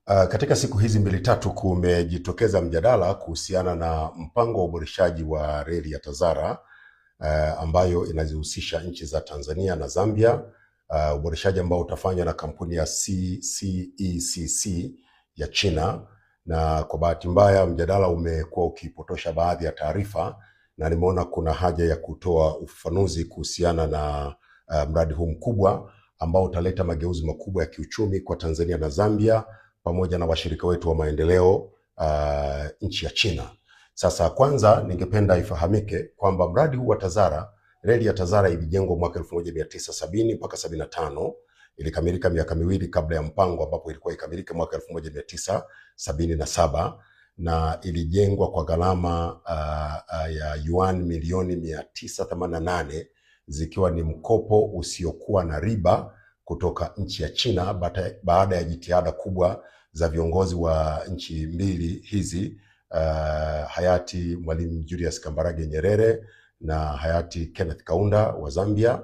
Katika siku hizi mbili tatu kumejitokeza mjadala kuhusiana na mpango wa uboreshaji wa reli ya TAZARA ambayo inazihusisha nchi za Tanzania na Zambia, uboreshaji ambao utafanywa na kampuni ya CECC ya China. Na kwa bahati mbaya mjadala umekuwa ukipotosha baadhi ya taarifa, na nimeona kuna haja ya kutoa ufafanuzi kuhusiana na mradi huu mkubwa ambao utaleta mageuzi makubwa ya kiuchumi kwa Tanzania na Zambia pamoja na washirika wetu wa maendeleo nchi ya China. Sasa kwanza ningependa ifahamike kwamba mradi huu wa TAZARA, reli ya TAZARA ilijengwa mwaka 1970 mpaka 75, ilikamilika miaka miwili kabla ya mpango ambapo ilikuwa ikamilike mwaka 1977, na ilijengwa kwa gharama ya yuan milioni 988 zikiwa ni mkopo usiokuwa na riba kutoka nchi ya China baada ya jitihada kubwa za viongozi wa nchi mbili hizi, hayati Mwalimu Julius Kambarage Nyerere na hayati Kenneth Kaunda wa Zambia,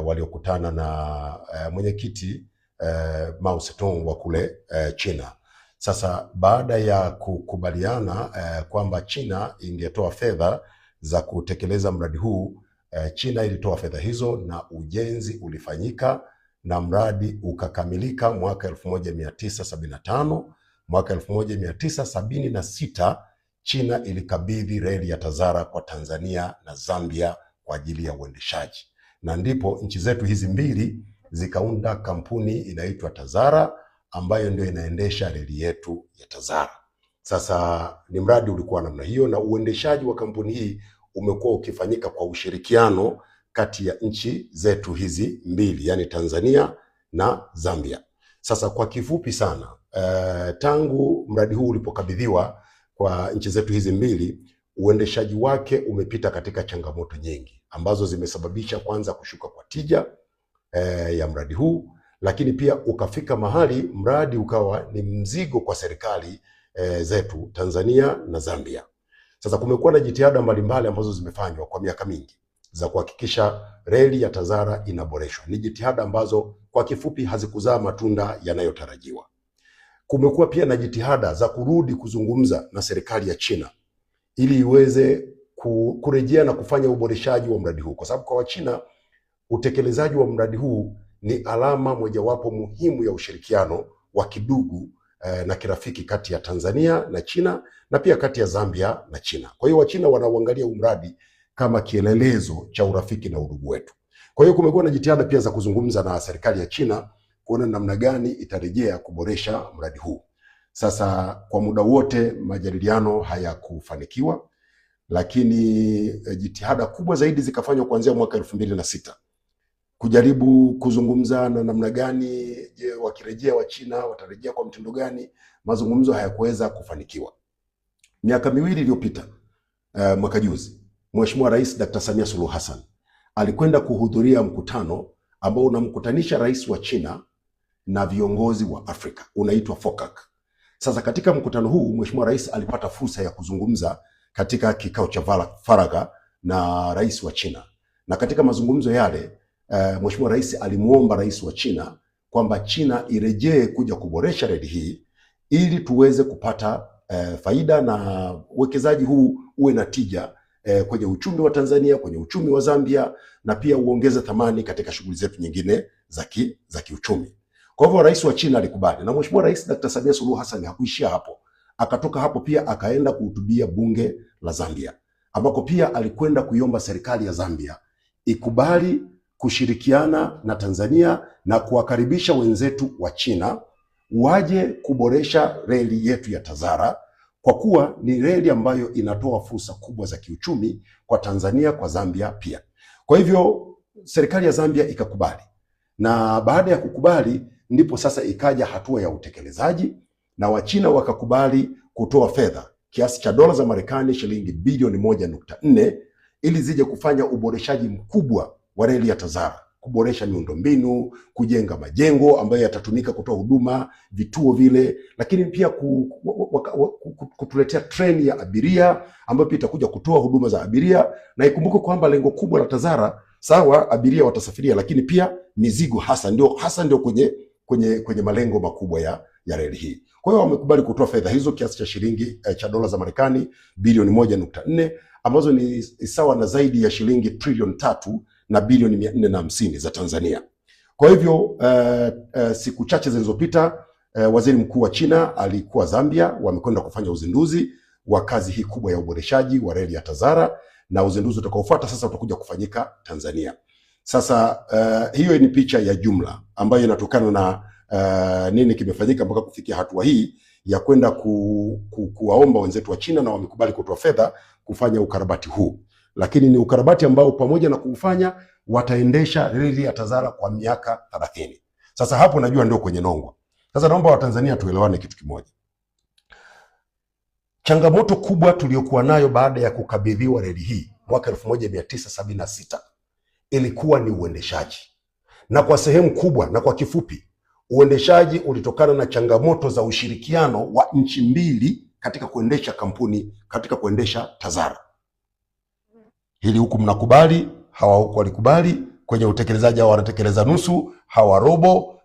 waliokutana na mwenyekiti Mao Zedong wa kule China. Sasa baada ya kukubaliana kwamba China ingetoa fedha za kutekeleza mradi huu, China ilitoa fedha hizo na ujenzi ulifanyika na mradi ukakamilika mwaka 1975. Mwaka 1976 China ilikabidhi reli ya TAZARA kwa Tanzania na Zambia kwa ajili ya uendeshaji, na ndipo nchi zetu hizi mbili zikaunda kampuni inaitwa TAZARA ambayo ndio inaendesha reli yetu ya TAZARA. Sasa ni mradi ulikuwa namna hiyo, na uendeshaji wa kampuni hii umekuwa ukifanyika kwa ushirikiano kati ya nchi zetu hizi mbili, yani Tanzania na Zambia. Sasa kwa kifupi sana, tangu mradi huu ulipokabidhiwa kwa nchi zetu hizi mbili, uendeshaji wake umepita katika changamoto nyingi ambazo zimesababisha kwanza kushuka kwa tija ya mradi huu, lakini pia ukafika mahali mradi ukawa ni mzigo kwa serikali zetu Tanzania na Zambia. Sasa kumekuwa na jitihada mbalimbali ambazo zimefanywa kwa miaka mingi za kuhakikisha reli ya TAZARA inaboreshwa. Ni jitihada ambazo kwa kifupi hazikuzaa matunda yanayotarajiwa. Kumekuwa pia na jitihada za kurudi kuzungumza na serikali ya China ili iweze kurejea na kufanya uboreshaji wa mradi huu, kwa sababu kwa Wachina utekelezaji wa mradi huu ni alama mojawapo muhimu ya ushirikiano wa kidugu na kirafiki kati ya Tanzania na China na pia kati ya Zambia na China. Kwa hiyo Wachina wanauangalia huu mradi kama kielelezo cha urafiki na udugu wetu. Kwa hiyo kumekuwa na jitihada pia za kuzungumza na serikali ya China kuona namna gani itarejea kuboresha mradi huu. Sasa kwa muda wote majadiliano hayakufanikiwa, lakini jitihada kubwa zaidi zikafanywa kuanzia mwaka 2006 kujaribu kuzungumza na namna gani wakirejea wa China watarejea kwa mtindo gani. Mazungumzo hayakuweza kufanikiwa. Miaka miwili iliyopita, mwaka juzi, Mheshimiwa Rais Dr. Samia Suluhu Hassan alikwenda kuhudhuria mkutano ambao unamkutanisha rais wa China na viongozi wa Afrika, unaitwa FOCAC. Sasa katika mkutano huu Mheshimiwa Rais alipata fursa ya kuzungumza katika kikao cha faragha na rais wa China, na katika mazungumzo yale Mheshimiwa Rais alimuomba rais wa China kwamba China irejee kuja kuboresha reli hii ili tuweze kupata faida na uwekezaji huu uwe na tija kwenye uchumi wa Tanzania, kwenye uchumi wa Zambia, na pia uongeze thamani katika shughuli zetu nyingine za kiuchumi. Kwa hivyo rais wa China alikubali, na Mheshimiwa Rais Dr. Samia Suluhu Hassan hakuishia hapo. Akatoka hapo pia akaenda kuhutubia bunge la Zambia, ambako pia alikwenda kuiomba serikali ya Zambia ikubali kushirikiana na Tanzania na kuwakaribisha wenzetu wa China waje kuboresha reli yetu ya TAZARA, kwa kuwa ni reli ambayo inatoa fursa kubwa za kiuchumi kwa Tanzania, kwa Zambia pia. Kwa hivyo serikali ya Zambia ikakubali, na baada ya kukubali ndipo sasa ikaja hatua ya utekelezaji, na Wachina wakakubali kutoa fedha kiasi cha dola za Marekani shilingi bilioni 1.4 ili zije kufanya uboreshaji mkubwa wa reli ya TAZARA, kuboresha miundombinu, kujenga majengo ambayo yatatumika kutoa huduma, vituo vile, lakini pia kutuletea treni ya abiria ambayo pia itakuja kutoa huduma za abiria. Na ikumbuke kwamba lengo kubwa la TAZARA, sawa abiria watasafiria, lakini pia mizigo hasa ndio kwenye kwenye malengo makubwa ya reli hii. Kwa hiyo wamekubali kutoa fedha hizo kiasi cha shilingi cha dola za Marekani bilioni 1.4 ambazo ni sawa na zaidi ya shilingi trilioni 3 na bilioni 450 za Tanzania. Kwa hivyo siku chache zilizopita waziri mkuu wa China alikuwa Zambia, wamekwenda kufanya uzinduzi wa kazi hii kubwa ya uboreshaji wa reli ya Tazara, na uzinduzi utakaofuata sasa utakuja kufanyika Tanzania. Sasa hiyo ni picha ya jumla ambayo inatokana na nini kimefanyika mpaka kufikia hatua hii ya kwenda kuwaomba wenzetu wa China, na wamekubali kutoa fedha kufanya ukarabati huu. Lakini ni ukarabati ambao pamoja na kufanya wataendesha reli ya Tazara kwa miaka 30. Sasa hapo najua ndio kwenye nongwa. Sasa naomba Watanzania tuelewane kitu kimoja. Changamoto kubwa tuliyokuwa nayo baada ya kukabidhiwa reli hii mwaka 1976 ilikuwa ni uendeshaji. Na kwa sehemu kubwa na kwa kifupi, uendeshaji ulitokana na changamoto za ushirikiano wa nchi mbili katika kuendesha kampuni, katika kuendesha Tazara. Hili huku mnakubali, hawa huku walikubali. Kwenye utekelezaji hawa wanatekeleza nusu, hawa robo.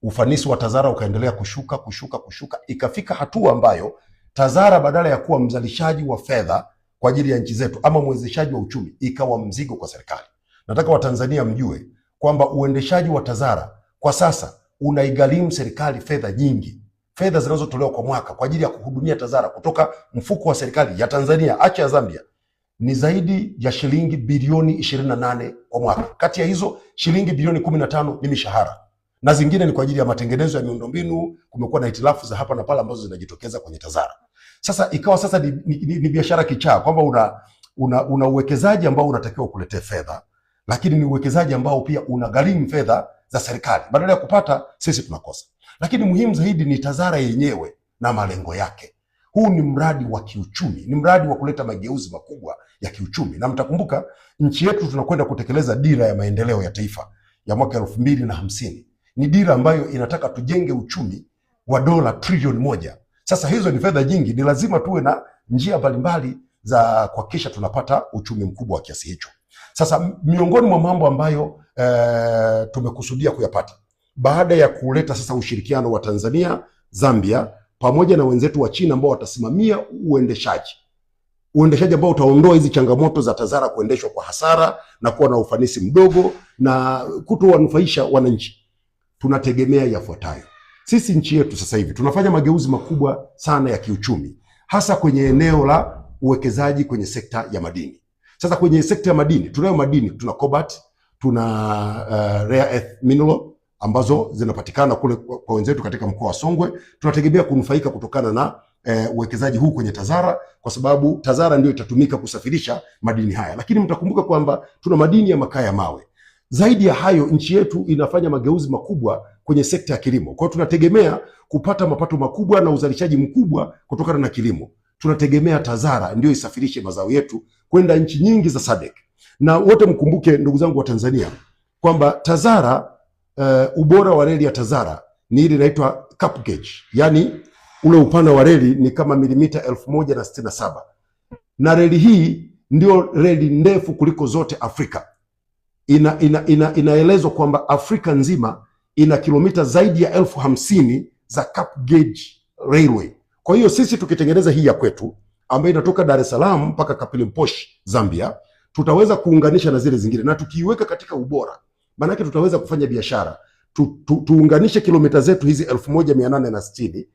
Ufanisi wa Tazara ukaendelea kushuka. Ikafika hatua ambayo Tazara badala ya kuwa mzalishaji wa fedha kwa ajili ya nchi zetu ama mwezeshaji wa uchumi, ikawa mzigo kwa serikali. Nataka Watanzania mjue kwamba uendeshaji wa Tazara kwa sasa unaigharimu serikali fedha nyingi. Fedha zinazotolewa kwa mwaka kwa ajili ya kuhudumia Tazara kutoka mfuko wa serikali ya Tanzania, acha ya Zambia, ni zaidi ya shilingi bilioni 28 kwa mwaka. Kati ya hizo shilingi bilioni 15 ni mishahara, na zingine ni kwa ajili ya matengenezo ya miundombinu. Kumekuwa na hitilafu za hapa na pale ambazo zinajitokeza kwenye Tazara. Sasa ikawa sasa ni biashara kichaa, kwamba una uwekezaji ambao unatakiwa kuletea fedha, lakini ni uwekezaji ambao pia unagharimu fedha za serikali. Badala ya kupata, sisi tunakosa. Lakini muhimu zaidi ni Tazara yenyewe na malengo yake. Huu ni mradi wa kiuchumi, ni mradi wa kuleta mageuzi makubwa ya kiuchumi. Na mtakumbuka nchi yetu tunakwenda kutekeleza dira ya maendeleo ya taifa ya mwaka 2050. Ni dira ambayo inataka tujenge uchumi wa dola trilioni 1. Sasa hizo ni fedha nyingi, ni lazima tuwe na njia mbalimbali za kuhakikisha tunapata uchumi mkubwa wa kiasi hicho. Sasa miongoni mwa mambo ambayo tumekusudia kuyapata baada ya kuleta sasa ushirikiano wa Tanzania, Zambia pamoja na wenzetu wa China ambao watasimamia uendeshaji ambao utaondoa hizi changamoto za Tazara kuendeshwa kwa hasara na kuwa na ufanisi mdogo na kutowanufaisha wananchi, tunategemea yafuatayo. Sisi nchi yetu sasa hivi tunafanya mageuzi makubwa sana ya kiuchumi, hasa kwenye eneo la uwekezaji kwenye sekta ya madini. Sasa kwenye sekta ya madini, tunayo madini, tuna cobalt, tuna rare earth mineral ambazo zinapatikana kule kwa wenzetu katika mkoa wa Songwe. Tunategemea kunufaika kutokana na uwekezaji huu kwenye Tazara, kwa sababu Tazara ndio itatumika kusafirisha madini haya. Lakini mtakumbuka kwamba tuna madini ya makaa ya mawe. Zaidi ya hayo, nchi yetu inafanya mageuzi makubwa kwenye sekta ya kilimo. Kwa hiyo tunategemea kupata mapato makubwa na uzalishaji mkubwa kutokana na kilimo. Tunategemea Tazara ndio isafirishe mazao yetu kwenda nchi nyingi za SADC. Na wote mkumbuke, ndugu zangu wa Tanzania, kwamba Tazara ubora wa reli ya Tazara ni ile inaitwa cap gauge. Yaani ule upana wa reli ni kama milimita 1067. Na reli hii ndio reli ndefu kuliko zote Afrika. Inaelezwa kwamba Afrika nzima ina kilomita zaidi ya 1050 za cap gauge railway. Kwa hiyo sisi tukitengeneza hii ya kwetu ambayo inatoka Dar es Salaam mpaka Kaplimposh Zambia, tutaweza kuunganisha na zile zingine, na tukiiweka katika ubora, maana yake tutaweza kufanya biashara. Tuunganishe kilomita zetu hizi 1860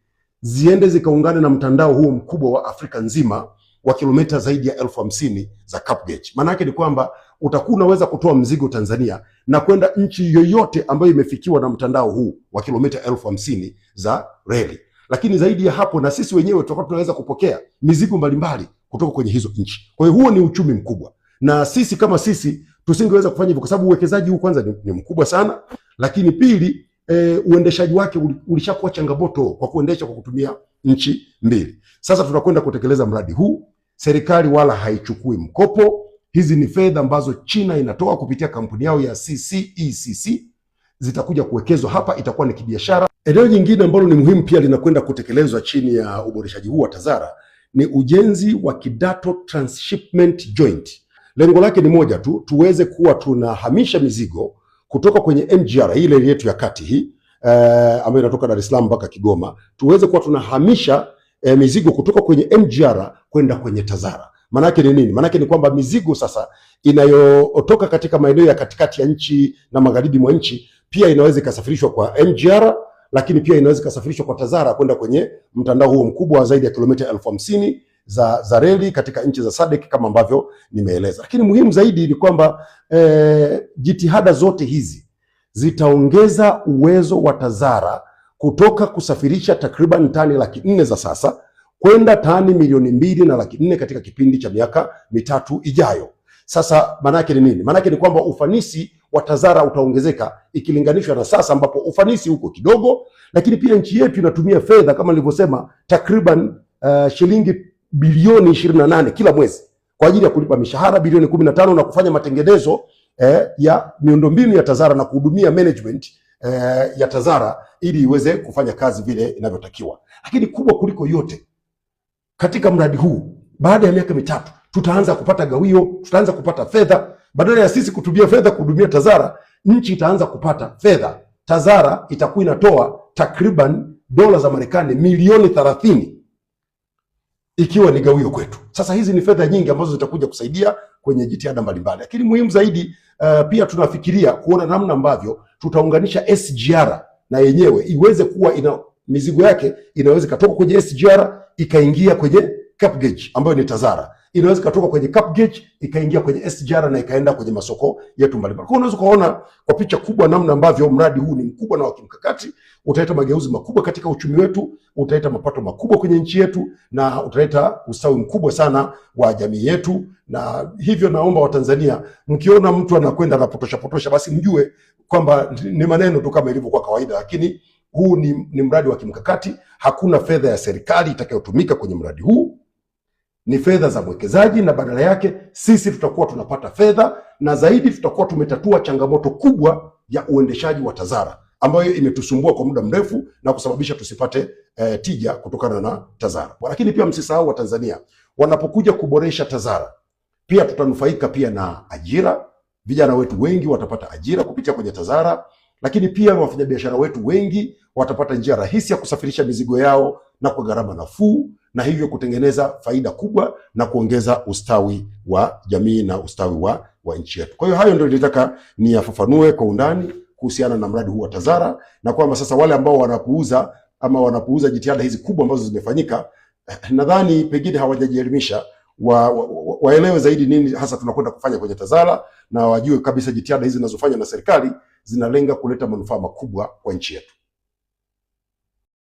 ziende zikaungane na mtandao huo mkubwa wa Afrika nzima wa kilomita zaidi ya 1050 za cap gauge. Maana yake ni kwamba utakuwa unaweza kutoa mzigo Tanzania na kwenda nchi yoyote ambayo imefikiwa na mtandao huu wa kilomita 1050 za reli. Lakini zaidi ya hapo, na sisi wenyewe tutakuwa tunaweza kupokea mizigo mbalimbali kutoka kwenye hizo nchi. Kwa hiyo huo ni uchumi mkubwa, na sisi kama sisi tusingeweza kufanya hivyo kwa sababu uwekezaji huu kwanza ni mkubwa sana, lakini pili uendeshaji wake ulishakuwa changamoto kwa kuendesha kwa kutumia nchi mbili. Sasa tunakwenda kutekeleza mradi huu. Serikali wala haichukui mkopo. Hizi ni fedha ambazo China inatoa kupitia kampuni yao ya CCECC, zitakuja kuwekezwa hapa, itakuwa ni kibiashara. Eneo jingine ambalo ni muhimu pia linakwenda kutekelezwa chini ya uboreshaji huu wa Tazara ni ujenzi wa Kidato Transshipment Joint. Lengo lake ni moja tu, tuweze kuwa tunahamisha mizigo kutoka kwenye MGR ile yetu ya kati hii ambayo inatoka Dar es Salaam mpaka Kigoma, tuweze kuwa tunahamisha mizigo kutoka kwenye MGR kwenda kwenye TAZARA. Manake ni nini? Manake ni kwamba mizigo sasa inayotoka katika maeneo ya katikati ya nchi na magharibi mwa nchi pia inaweza ikasafirishwa kwa MGR, lakini pia inaweza ikasafirishwa kwa TAZARA kwenda kwenye mtandao huo mkubwa wa zaidi ya kilomita 50,000 za reli katika nchi za SADC kama ambavyo nimeeleza. Lakini muhimu zaidi ni kwamba jitihada zote hizi zitaongeza uwezo wa TAZARA kutoka kusafirisha takriban tani 400,000 za sasa kwenda tani 2,400,000 katika kipindi cha miaka mitatu ijayo. Sasa manake ni nini? Manake ni kwamba ufanisi wa TAZARA utaongezeka ikilinganishwa na sasa ambapo ufanisi huko kidogo, lakini pia nchi yetu inatumia fedha kama nilivyosema takriban shilingi bilioni 28 kila mwezi kwa ajili ya kulipa mishahara bilioni 15 na kufanya matengenezo ya miundombinu ya TAZARA na kuhudumia management ya TAZARA ili iweze kufanya kazi vile inavyotakiwa. Lakini kubwa kuliko yote, katika mradi huu baada ya miaka mitatu tutaanza kupata gawio, tutaanza kupata fedha. Badala ya sisi kutumia fedha kuhudumia TAZARA, nchi itaanza kupata fedha. TAZARA itakuwa inatoa takriban dola za Marekani milioni 30 ikiwa ni gawio kwetu. Sasa hizi ni fedha nyingi ambazo zitakuja kusaidia kwenye jitihada mbalimbali. Lakini muhimu zaidi pia tunafikiria kuona namna ambavyo tutaunganisha SGR na yenyewe iweze kuwa ina mizigo yake inaweza katoka kwenye SGR ikaingia kwenye Cap Gauge ambayo ni TAZARA. Inaweza katoka kwenye Cap Gauge ikaingia kwenye SGR na ikaenda kwenye masoko yetu mbalimbali. Kwa unaweza kuona kwa picha kubwa namna ambavyo mradi huu ni mkubwa na wa kimkakati, utaleta mageuzi makubwa katika uchumi wetu, utaleta mapato makubwa kwenye nchi yetu na utaleta ustawi mkubwa sana wa jamii yetu. Na hivyo naomba Watanzania, mkiona mtu anakwenda anapotosha basi mjue kwamba ni maneno tu kama ilivyokuwa kawaida, lakini huu ni mradi wa kimkakati. Hakuna fedha ya serikali itakayotumika kwenye mradi huu, ni fedha za mwekezaji, na badala yake sisi tutakuwa tunapata fedha, na zaidi tutakuwa tumetatua changamoto kubwa ya uendeshaji wa TAZARA ambayo imetusumbua kwa muda mrefu na kusababisha tusipate tija kutokana na TAZARA. Lakini pia msisahau Watanzania, wanapokuja kuboresha TAZARA pia tutanufaika pia na ajira. Vijana wetu wengi watapata ajira kupitia kwenye TAZARA, lakini pia wafanyabiashara wetu wengi watapata njia rahisi ya kusafirisha mizigo yao na kwa gharama nafuu, na hivyo kutengeneza faida kubwa na kuongeza ustawi wa jamii na ustawi wa nchi yetu. Kwa hiyo hayo ndio nilitaka niyafafanue kwa undani kuhusiana na mradi huu wa TAZARA, na kwamba sasa wale ambao wanapuuza jitihada hizi kubwa ambazo zimefanyika, nadhani pengine hawajajielimisha, waelewe zaidi nini hasa tunakwenda kufanya kwenye TAZARA, na wajue kabisa jitihada hizi zinazofanywa na serikali zinalenga kuleta manufaa makubwa kwa nchi yetu.